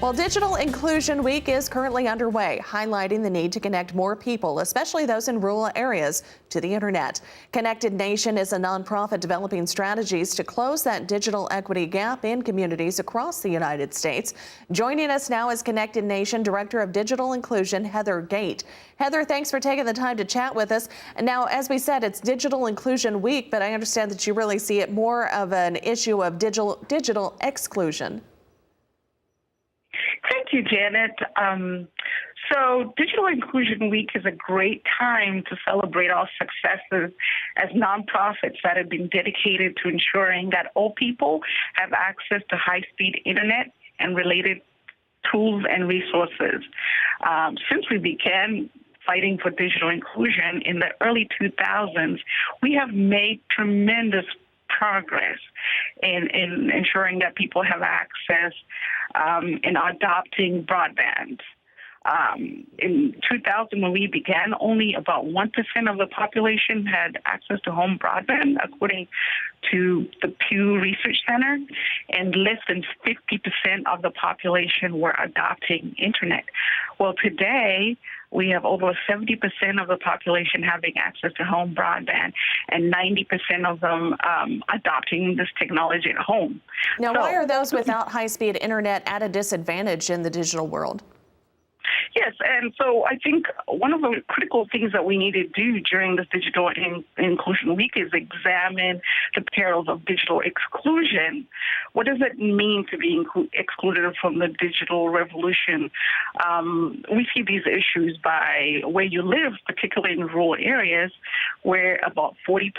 Well, Digital Inclusion Week is currently underway, highlighting the need to connect more people, especially those in rural areas, to the internet. Connected Nation is a nonprofit developing strategies to close that digital equity gap in communities across the United States. Joining us now is Connected Nation Director of Digital Inclusion, Heather Gate. Heather, thanks for taking the time to chat with us. And now, as we said, it's Digital Inclusion Week, but I understand that you really see it more of an issue of digital exclusion. Thank you, Janet. So Digital Inclusion Week is a great time to celebrate our successes as nonprofits that have been dedicated to ensuring that all people have access to high-speed internet and related tools and resources. Since we began fighting for digital inclusion in the early 2000s, we have made tremendous progress in ensuring that people have access in adopting broadband. In 2000, when we began, only about 1% of the population had access to home broadband, according to the Pew Research Center, and less than 50% of the population were adopting internet. Well, today, we have over 70% of the population having access to home broadband and 90% of them adopting this technology at home. Now, why are those without high-speed internet at a disadvantage in the digital world? Yes, and so I think one of the critical things that we need to do during this Digital Inclusion Week is examine the perils of digital exclusion. What does it mean to be excluded from the digital revolution? We see these issues by where you live, particularly in rural areas, where about 40%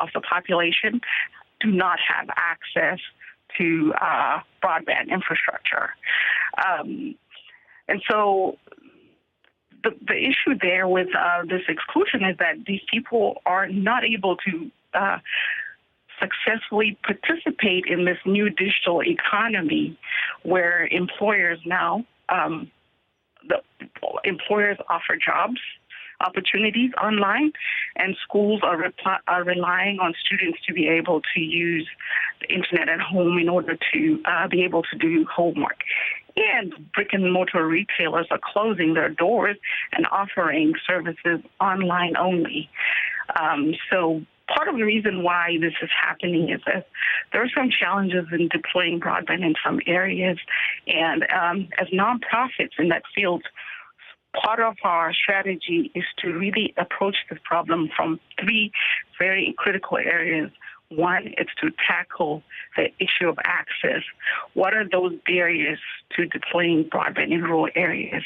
of the population do not have access to broadband infrastructure. And so the issue there with this exclusion is that these people are not able to successfully participate in this new digital economy where employers now, the employers offer jobs opportunities online, and schools are relying on students to be able to use the internet at home in order to be able to do homework. And brick-and-mortar retailers are closing their doors and offering services online only. So part of the reason why this is happening is that there are some challenges in deploying broadband in some areas. And as nonprofits in that field, part of our strategy is to really approach this problem from three very critical areas. One is to tackle the issue of access. What are those barriers to deploying broadband in rural areas?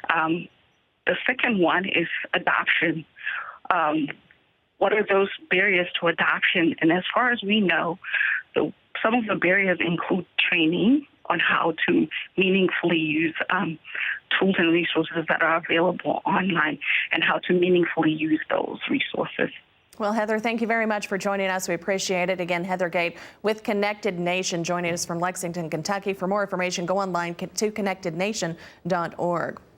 The second one is adoption. What are those barriers to adoption? And as far as we know, some of the barriers include training on how to meaningfully use tools and resources that are available online and how to meaningfully use those resources. Well, Heather, thank you very much for joining us. We appreciate it. Again, Heather Gate with Connected Nation joining us from Lexington, Kentucky. For more information, go online to connectednation.org.